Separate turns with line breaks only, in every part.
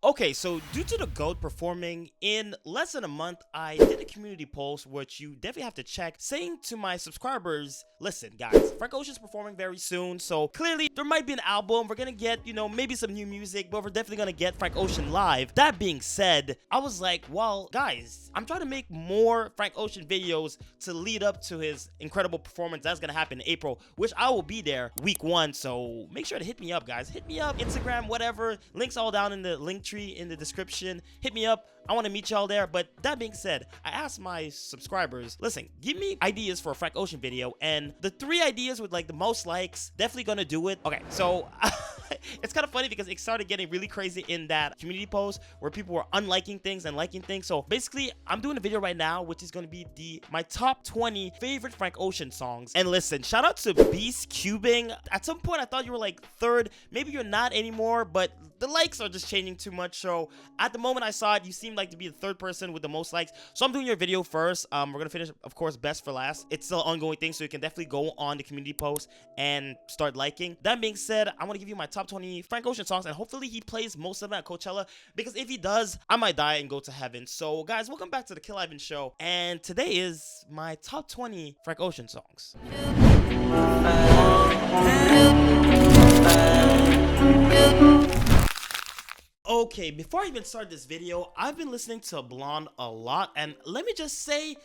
Okay, so due to the GOAT performing in less than a month, I did a community post, which you definitely have to check, saying to my subscribers, listen, guys, Frank Ocean's performing very soon, so clearly there might be an album. We're gonna get, maybe some new music, but we're definitely gonna get Frank Ocean live. That being said, I was like, well, guys, I'm trying to make more Frank Ocean videos to lead up to his incredible performance that's gonna happen in April, which I will be there week 1, so make sure to hit me up, guys. Hit me up, Instagram, whatever. Links all down in the link tree in the description. Hit me up. I want to meet y'all there. But that being said, I asked my subscribers, listen, give me ideas for a Frank Ocean video, and the 3 ideas with like the most likes, definitely gonna do it. Okay, so it's kind of funny because it started getting really crazy in that community post where people were unliking things and liking things. So basically, I'm doing a video right now which is going to be my top 20 favorite Frank Ocean songs. And listen, shout out to Beast Cubing. At some point I thought you were like 3rd, maybe you're not anymore, but the likes are just changing too much. So at the moment I saw it, you seemed like to be the 3rd person with the most likes. So I'm doing your video first. We're gonna finish, of course, best for last. It's still an ongoing thing, so you can definitely go on the community post and start liking. That being said, I want to give you my top 20 Frank Ocean songs, and hopefully he plays most of them at Coachella, because if he does, I might die and go to heaven. So guys, welcome back to the Killivvn Show, and today is my top 20 Frank Ocean songs. Okay, before I even start this video, I've been listening to Blonde a lot, and let me just say,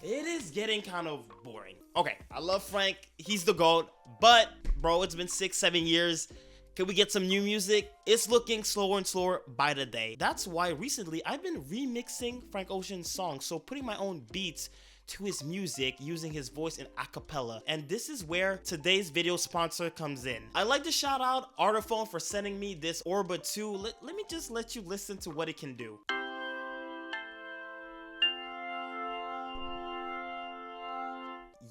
it is getting kind of boring. Okay, I love Frank, he's the GOAT, but bro, it's been 6-7 years. Can we get some new music? It's looking slower and slower by the day. That's why recently I've been remixing Frank Ocean's songs, so putting my own beats to his music using his voice in acapella. And this is where today's video sponsor comes in. I'd like to shout out Artiphone for sending me this ORBA 2. Let me just let you listen to what it can do.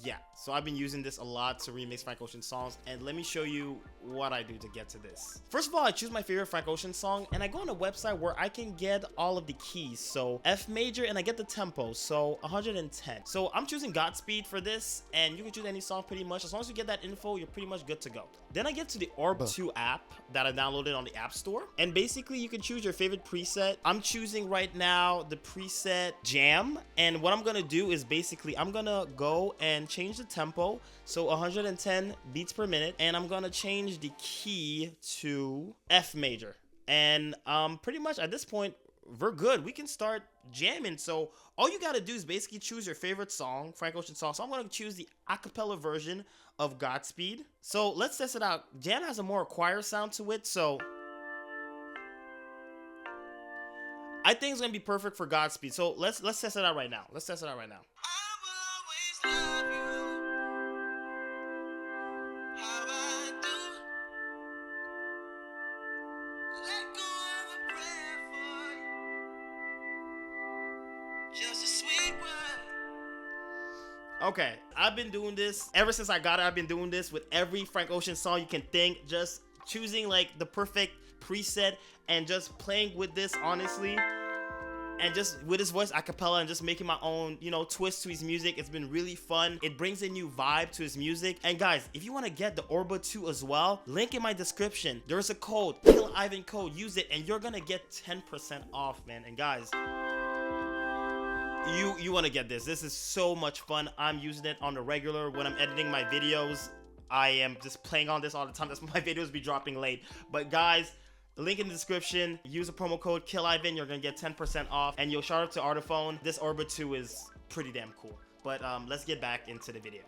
Yeah, so I've been using this a lot to remix Frank Ocean songs, and let me show you what I do to get to this. First of all, I choose my favorite Frank Ocean song, and I go on a website where I can get all of the keys. So F major, and I get the tempo, so 110. So I'm choosing Godspeed for this, and you can choose any song pretty much. As long as you get that info, you're pretty much good to go. Then I get to the ORBA 2 app that I downloaded on the App Store, and basically you can choose your favorite preset. I'm choosing right now the preset Jam, and what I'm gonna do is basically I'm gonna go and change the tempo, so 110 beats per minute, and I'm gonna change the key to F major, and pretty much at this point we're good. We can start jamming. So all you gotta do is basically choose your favorite song, Frank Ocean song. So I'm gonna choose the acapella version of Godspeed. So let's test it out. Jam has a more choir sound to it, so I think it's gonna be perfect for Godspeed. So let's test it out right now. Let's test it out right now. Okay, I've been doing this ever since I got it. I've been doing this with every Frank Ocean song you can think, just choosing like the perfect preset and just playing with this honestly, and just with his voice a cappella and just making my own, twist to his music. It's been really fun. It brings a new vibe to his music. And guys, if you want to get the ORBA 2 as well, link in my description. There's a code, Killivvn code. Use it and you're gonna get 10% off, man. And guys, you want to get this. This is so much fun. I'm using it on the regular when I'm editing my videos. I am just playing on this all the time. That's why my videos be dropping late. But guys, the link in the description. Use the promo code Killivvn. You're gonna get 10% off, and you'll shout out to Artiphone. This ORBA 2 is pretty damn cool. But let's get back into the video.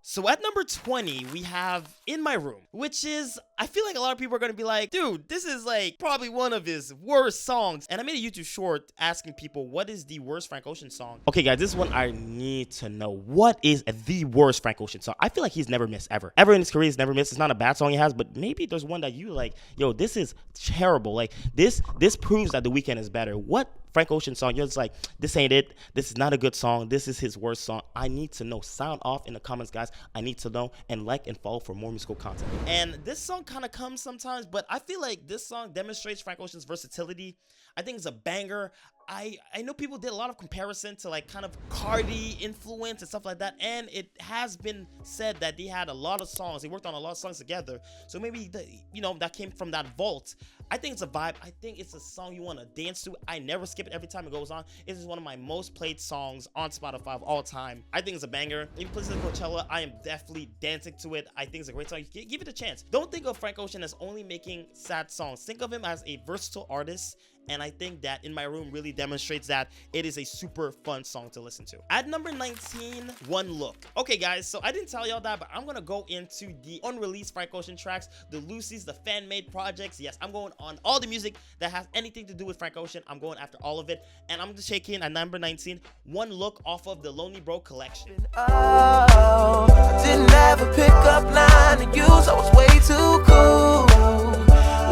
So at number 20, we have In My Room, which is, I feel like a lot of people are going to be like, dude, this is like probably one of his worst songs. And I made a YouTube short asking people, what is the worst Frank Ocean song? Okay, guys, this is one I need to know. What is the worst Frank Ocean song? I feel like he's never missed ever. Ever in his career, he's never missed. It's not a bad song he has, but maybe there's one that you like, yo, this is terrible. Like, this proves that The Weeknd is better. What Frank Ocean song you're just like, this ain't it, this is not a good song, this is his worst song? I need to know. Sound off in the comments, guys. I need to know, and like and follow for more musical content. And this song kind of comes sometimes, but I feel like this song demonstrates Frank Ocean's versatility. I think it's a banger. I know people did a lot of comparison to like kind of Cardi influence and stuff like that, and it has been said that they had a lot of songs, they worked on a lot of songs together, so maybe that came from that vault. I think it's a vibe. I think it's a song you want to dance to. I never skip it every time it goes on. It is one of my most played songs on Spotify of all time. I think it's a banger. If you play this at Coachella, I am definitely dancing to it. I think it's a great song. Give it a chance. Don't think of Frank Ocean as only making sad songs. Think of him as a versatile artist, and I think that In My Room really demonstrates that it is a super fun song to listen to. At number 19, One Look. Okay guys, so I didn't tell y'all that, but I'm gonna go into the unreleased Frank Ocean tracks, the Lucy's, the fan-made projects. Yes, I'm going on all the music that has anything to do with Frank Ocean. I'm going after all of it, and I'm just shaking at number 19, One Look off of the Lonely Bro collection.
Oh, I didn't have a pickup line to use. I was way too cool,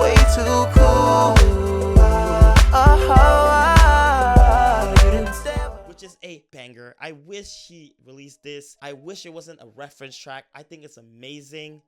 way too cool.
Which is a banger. I wish he released this. I wish it wasn't a reference track. I think it's amazing.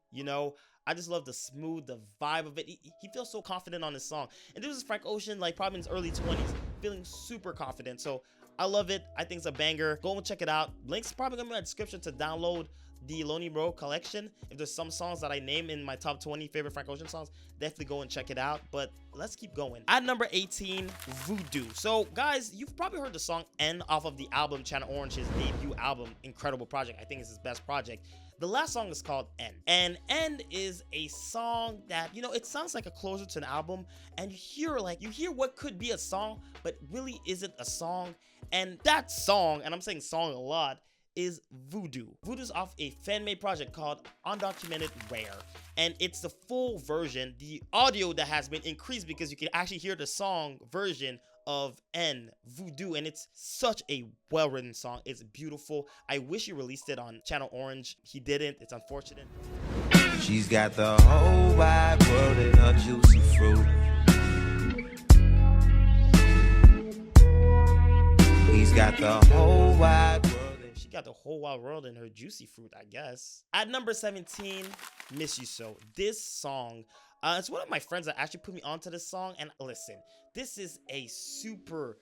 I just love the vibe of it. He feels so confident on this song. And this is Frank Ocean, like probably in his early 20s, feeling super confident. So I love it. I think it's a banger. Go and check it out. Link's probably gonna be in the description to download the Lonely Bro collection. If there's some songs that I name in my top 20 favorite Frank Ocean songs, definitely go and check it out. But let's keep going. At number 18, Voodoo. So guys, you've probably heard the song N off of the album Channel Orange's debut album. Incredible project. I think it's his best project. The last song is called N, and N is a song that, it sounds like a closer to an album, and you hear what could be a song, but really isn't a song. And that song, and I'm saying song a lot, is Voodoo. Voodoo's off a fan-made project called Undocumented Rare, and it's the full version, the audio that has been increased because you can actually hear the song version of N, Voodoo, and it's such a well-written song. It's beautiful. I wish he released it on Channel Orange. He didn't. It's unfortunate.
She's got the whole wide world in her juicy fruit. He's got the whole wide world.
She got the whole wide world in her juicy fruit, I guess. At number 17, Miss You So. This song, it's one of my friends that actually put me onto this song, and listen, this is a super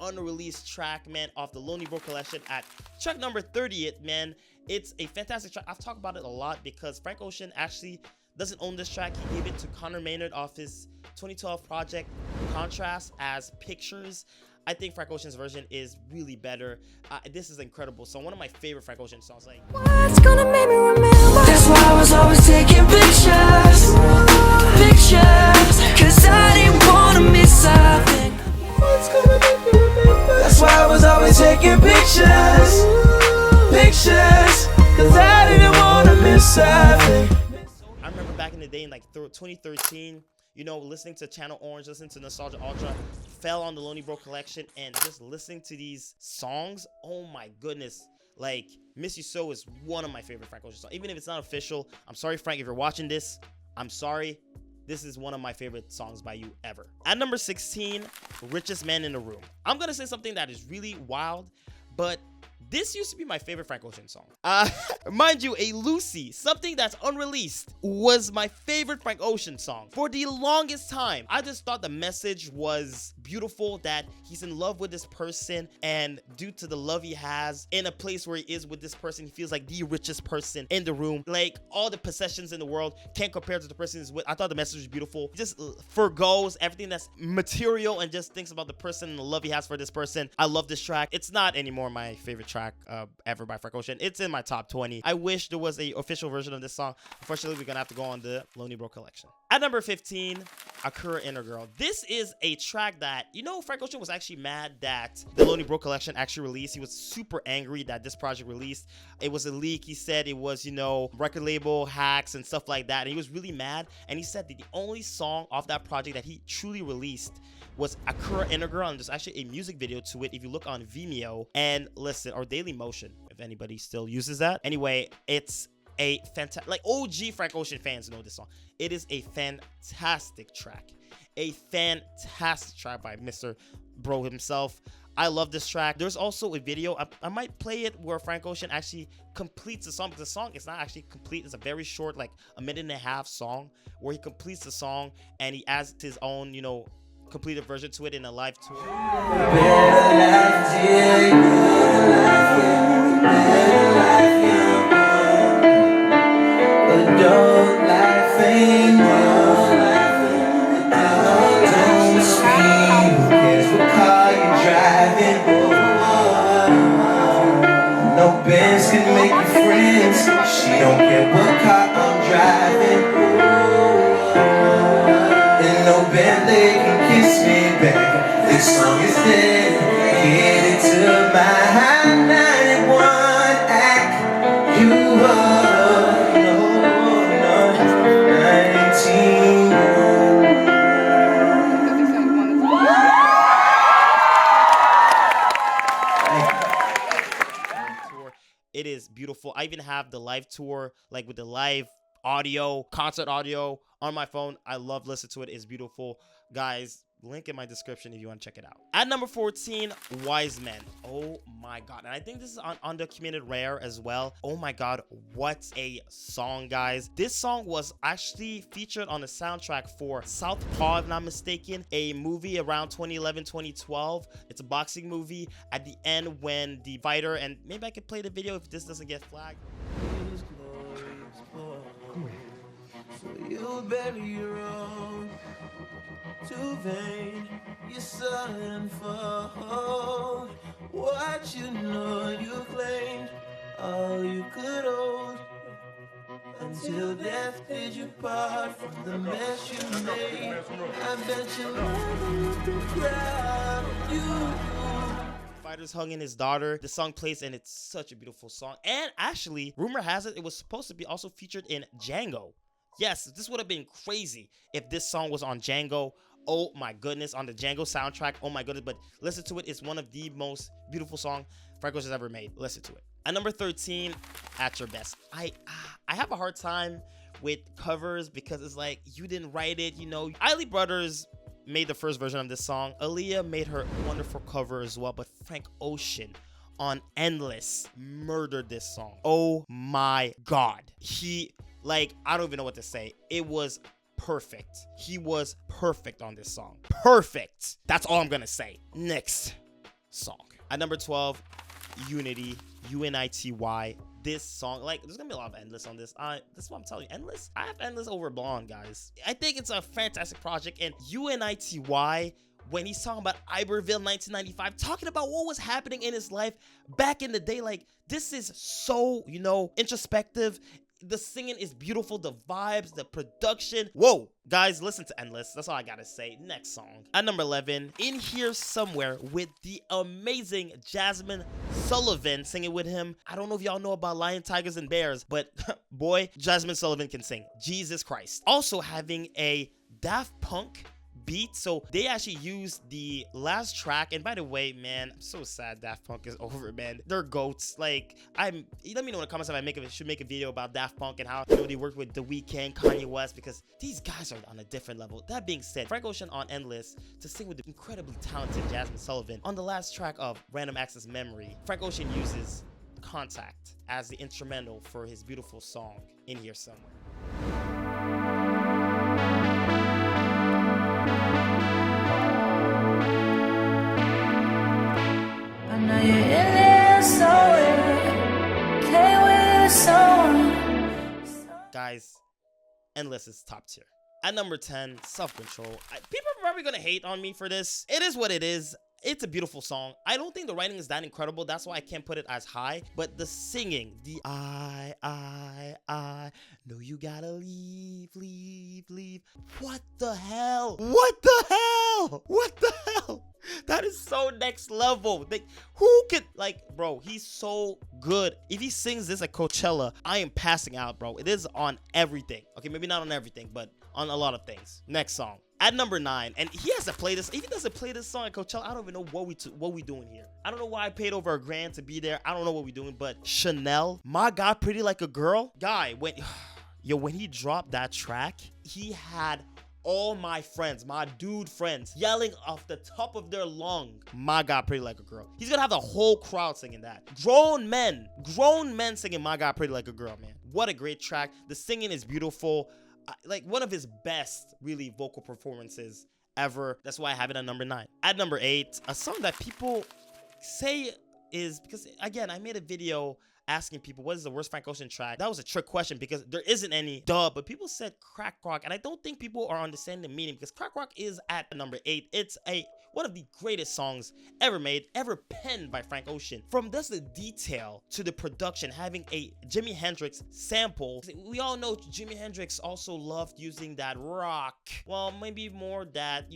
unreleased track, man, off the Lonely Bro collection at track number 30th, man. It's a fantastic track. I've talked about it a lot because Frank Ocean actually doesn't own this track. He gave it to Connor Maynard off his 2012 project Contrast as Pictures. I think Frank Ocean's version is really better. This is incredible. So one of my favorite Frank Ocean songs. Like,
what's gonna make me remember? That's why I was always taking pictures, cause I didn't wanna miss something. What's gonna make me remember? That's why I was always taking pictures, cause I didn't wanna miss something.
I remember back in the day in like 2013, listening to Channel Orange, listening to Nostalgia Ultra, fell on the Lonely Bro collection, and just listening to these songs, oh my goodness. Like, Miss You So is one of my favorite Frank Ocean songs. Even if it's not official, I'm sorry, Frank, if you're watching this, I'm sorry. This is one of my favorite songs by you ever. At number 16, Richest Man in the Room. I'm gonna say something that is really wild, but this used to be my favorite Frank Ocean song. Mind you, a Lucy, something that's unreleased, was my favorite Frank Ocean song. For the longest time, I just thought the message was beautiful, that he's in love with this person, and due to the love he has in a place where he is with this person, he feels like the richest person in the room. Like, all the possessions in the world can't compare to the person he's with. I thought the message was beautiful. He just forgoes everything that's material and just thinks about the person and the love he has for this person. I love this track. It's not anymore my favorite track ever by Frank Ocean. It's in my top 20. I wish there was a official version of this song. Unfortunately, we're gonna have to go on the Lonely Bro collection. At number 15, Akura Inner Girl. This is a track that, Frank Ocean was actually mad that the Lonely Bro collection actually released. He was super angry that this project released. It was a leak. He said it was, record label hacks and stuff like that. And he was really mad. And he said that the only song off that project that he truly released was Akura Inner Girl, and there's actually a music video to it if you look on Vimeo and listen, or Daily Motion, if anybody still uses that. Anyway, it's a fantastic, like, OG Frank Ocean fans know this song. It is a fantastic track. A fantastic track by Mr. Bro himself. I love this track. There's also a video, I might play it, where Frank Ocean actually completes the song, because the song is not actually complete. It's a very short, like a minute and a half song, where he completes the song and he adds his own, completed version to it in a live tour.
No Benz can make you friends. She don't care what car I'm driving. And no Bentley can kiss me back. This song is dedicated to my 91 act. You are no 19.
It is beautiful. I even have the live tour, like with the live audio, concert audio on my phone. I love listening to it. It's beautiful. Guys, link in my description if you want to check it out. At number 14, Wise Men. Oh my God. And I think this is on Undocumented Rare as well. Oh my God. What a song, guys. This song was actually featured on the soundtrack for Southpaw, if I'm not mistaken, a movie around 2011, 2012. It's a boxing movie. At the end, when the fighter, and maybe I could play the video if this doesn't get flagged.
So you bury your own, too vain, you're son for what you know you claimed, all you could hold, until death did you part from the mess you made. I bet you never be proud of you.
Fighters hugging his daughter. The song plays and it's such a beautiful song. And actually, rumor has it, it was supposed to be also featured in Django. Yes, this would have been crazy if this song was on Django. Oh my goodness, on the Django soundtrack. Oh my goodness, but listen to it. It's one of the most beautiful songs Frank Ocean has ever made. Listen to it. At number 13, At Your Best. I have a hard time with covers because it's like, you didn't write it, you know. Isley Brothers made the first version of this song. Aaliyah made her wonderful cover as well, but Frank Ocean on Endless murdered this song. Oh my God. Like, I don't even know what to say. It was perfect. He was perfect on this song. Perfect. That's all I'm gonna say. Next song. At number 12, Unity, UNITY. This song, like, there's gonna be a lot of Endless on this. This is what I'm telling you. Endless? I have Endless over Blonde, guys. I think it's a fantastic project. And UNITY, when he's talking about Iberville 1995, talking about what was happening in his life back in the day, like, this is so, you know, introspective. The singing is beautiful, the vibes, the production. Whoa, guys, listen to Endless. That's all I gotta say. Next song. At number 11, In Here Somewhere with the amazing Jasmine Sullivan singing with him. I don't know if y'all know about Lion, Tigers, and Bears, but boy, Jasmine Sullivan can sing. Jesus Christ. Also having a Daft Punk beat, so they actually used the last track. And by the way, man, I'm so sad Daft Punk is over, man. They're goats. Like, let me know in the comments if I should make a video about Daft Punk and how, you know, they worked with The Weeknd, Kanye West, because these guys are on a different level. That being said, Frank Ocean on Endless to sing with the incredibly talented Jasmine Sullivan on the last track of Random Access Memory. Frank Ocean uses Contact as the instrumental for his beautiful song In Here Somewhere.
Now you're in there somewhere, can't wait so.
Guys, Endless is top tier. At number 10, Self-Control. People are probably gonna hate on me for this. It is what it is. It's a beautiful song. I don't think the writing is that incredible. That's why I can't put it as high. But the singing, the I know you gotta leave. What the hell? What the hell? What the hell? That is so next level. Like, who could, like, bro, he's so good. If he sings this at Coachella, I am passing out, bro. It is on everything. Okay, maybe not on everything, but on a lot of things. Next song. At number 9, and he has to play this. If he doesn't play this song at Coachella, I don't even know what we doing here. I don't know why I paid over $1,000 to be there. I don't know what we doing, but Chanel, My God, Pretty Like a Girl. Guy, when he dropped that track, he had all my friends, my dude friends, yelling off the top of their lung, My God, Pretty Like a Girl. He's gonna have the whole crowd singing that. Grown men singing My God, Pretty Like a Girl, man. What a great track. The singing is beautiful. Like, one of his best, really, vocal performances ever. That's why I have it at number 9. At number 8, a song that people say is, because again, I made a video asking people what is the worst Frank Ocean track. That was a trick question because there isn't any, but people said crack rock, and I don't think people are understanding the meaning, because crack rock is at number 8. It's one of the greatest songs ever made, ever penned by Frank Ocean. From just the detail to the production, having a Jimi Hendrix sample. We all know Jimi Hendrix also loved using that rock, well, maybe more that,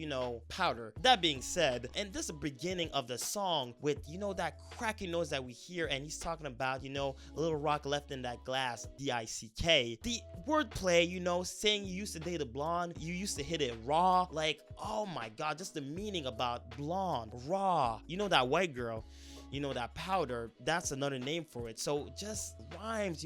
powder. That being said, and this is the beginning of the song with, that cracking noise that we hear, and he's talking about, a little rock left in that glass, D-I-C-K. The wordplay, saying you used to date a blonde, you used to hit it raw, like, oh my god, just the meaning about blonde, raw, that white girl, that powder, that's another name for it. So just rhymes,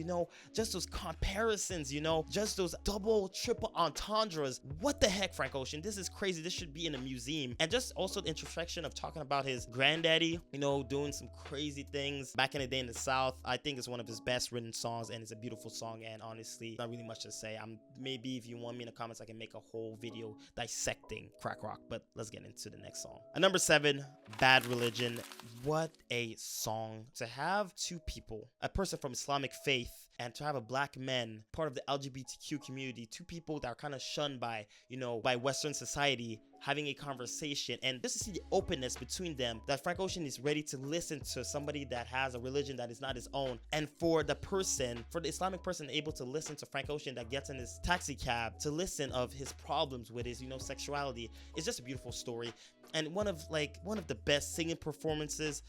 just those comparisons, just those double, triple entendres. What the heck, Frank Ocean? This is crazy. This should be in a museum. And just also the introspection of talking about his granddaddy, doing some crazy things back in the day in the South. I think it's one of his best written songs, and it's a beautiful song. And honestly, not really much to say. Maybe if you want me in the comments, I can make a whole video dissecting crack rock, but let's get into the next song. At number 7, Bad Religion. What a song. To have two people, a person from Islamic faith, and to have a black man, part of the LGBTQ community, two people that are kind of shunned by, by Western society, having a conversation, and just to see the openness between them, that Frank Ocean is ready to listen to somebody that has a religion that is not his own. And for the Islamic person able to listen to Frank Ocean that gets in his taxi cab to listen of his problems with his, sexuality, it's just a beautiful story. And one of the best singing performances,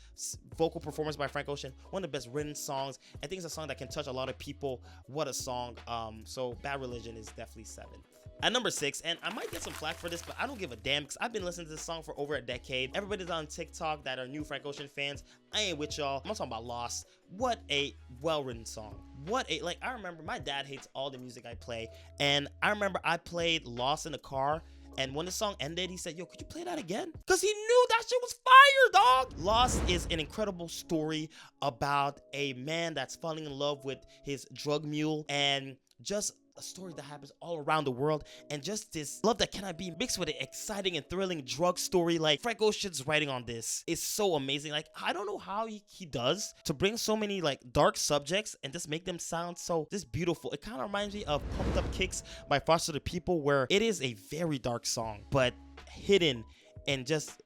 vocal performance by Frank Ocean, one of the best written songs. I think it's a song that can touch a lot of people. What a song. So Bad Religion is definitely 7th. At number 6, and I might get some flack for this, but I don't give a damn, because I've been listening to this song for over a decade. Everybody's on TikTok that are new Frank Ocean fans. I ain't with y'all. I'm talking about Lost. What a well-written song. I remember my dad hates all the music I play, and I remember I played Lost in the car, and when the song ended, he said, yo, could you play that again? Because he knew that shit was fire, dog. Lost is an incredible story about a man that's falling in love with his drug mule, and just a story that happens all around the world, and just this love that cannot be mixed with an exciting and thrilling drug story. Like, Frank Ocean's writing on this is so amazing. Like, I don't know how he does to bring so many dark subjects and just make them sound so just beautiful. It kind of reminds me of Pumped Up Kicks by Foster the People, where it is a very dark song, but hidden and just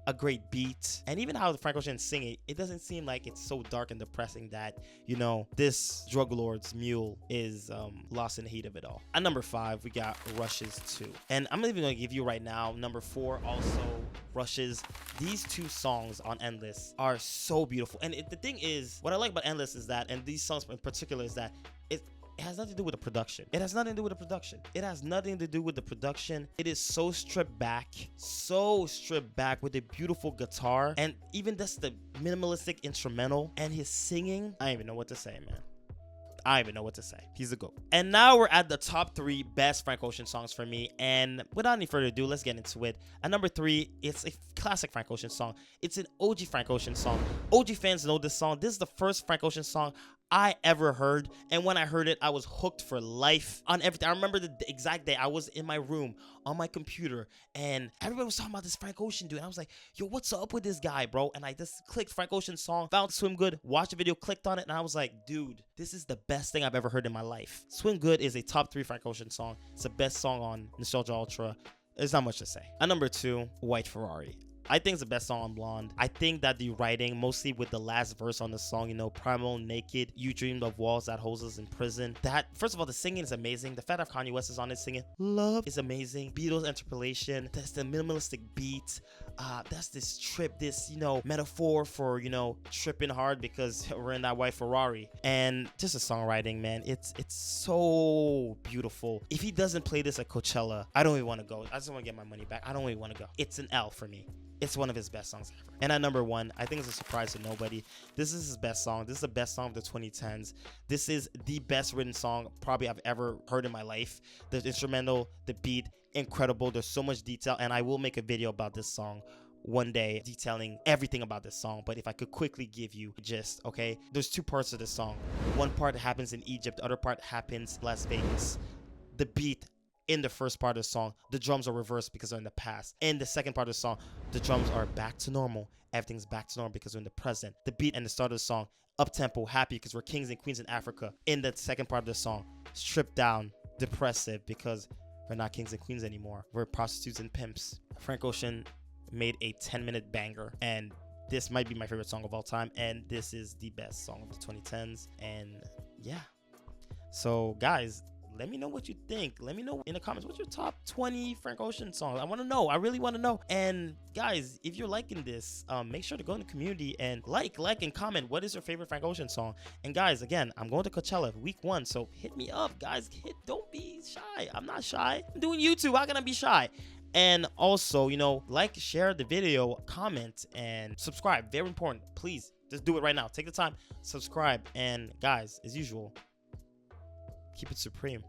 a great beat. And even how the Frank Ocean sing it doesn't seem like it's so dark and depressing that, this drug lord's mule is lost in the heat of it all. At number 5, we got Rushes 2. And I'm not even going to give you right now, number 4 also Rushes. These two songs on Endless are so beautiful. And the thing is, what I like about Endless is that, and these songs in particular, is that it has nothing to do with the production. It has nothing to do with the production. It has nothing to do with the production. It is so stripped back with a beautiful guitar, and even just the minimalistic instrumental and his singing. I don't even know what to say, man. I don't even know what to say. He's a GOAT. And now we're at the top 3 best Frank Ocean songs for me. And without any further ado, let's get into it. At number 3, it's a classic Frank Ocean song. It's an OG Frank Ocean song. OG fans know this song. This is the first Frank Ocean song I ever heard, and when I heard it, I was hooked for life on everything. I remember the exact day I was in my room on my computer, and everybody was talking about this Frank Ocean dude. And I was like, yo, what's up with this guy, bro? And I just clicked Frank Ocean song, found Swim Good, watched the video, clicked on it, and I was like, dude, this is the best thing I've ever heard in my life. Swim Good is a top 3 Frank Ocean song. It's the best song on Nostalgia Ultra. There's not much to say. At number 2, White Ferrari. I think it's the best song on Blonde. I think that the writing, mostly with the last verse on the song, primal, naked, you dreamed of walls that holds us in prison. That, first of all, the singing is amazing. The fact that Kanye West is on it singing love is amazing. Beatles interpolation, that's the minimalistic beat. That's this trip, this, metaphor for, tripping hard because we're in that white Ferrari. And just the songwriting, man, it's so beautiful. If he doesn't play this at Coachella, I don't even want to go. I just want to get my money back. I don't even want to go. It's an L for me. It's one of his best songs ever. And at number 1, I think it's a surprise to nobody. This is his best song. This is the best song of the 2010s. This is the best written song probably I've ever heard in my life. The instrumental, the beat, incredible. There's so much detail, and I will make a video about this song one day detailing everything about this song. But if I could quickly give you a gist, okay? There's 2 parts of this song. One part happens in Egypt, the other part happens in Las Vegas. The beat, in the first part of the song, the drums are reversed because they're in the past. In the second part of the song, the drums are back to normal. Everything's back to normal because we're in the present. The beat and the start of the song, up-tempo, happy because we're kings and queens in Africa. In the second part of the song, stripped down, depressive because we're not kings and queens anymore. We're prostitutes and pimps. Frank Ocean made a 10-minute banger, and this might be my favorite song of all time, and this is the best song of the 2010s. And yeah, so guys, let me know what you think. Let me know in the comments, what's your top 20 Frank Ocean songs? I want to know. I really want to know. And guys, if you're liking this, make sure to go in the community and like and comment what is your favorite Frank Ocean song. And guys, again, I'm going to Coachella week 1, so hit me up, guys. Don't be shy. I'm not shy. I'm doing YouTube. How can I be shy? And also, you know, like, share the video, comment, and subscribe. Very important. Please, just do it right now. Take the time, subscribe. And guys, as usual, keep it supreme.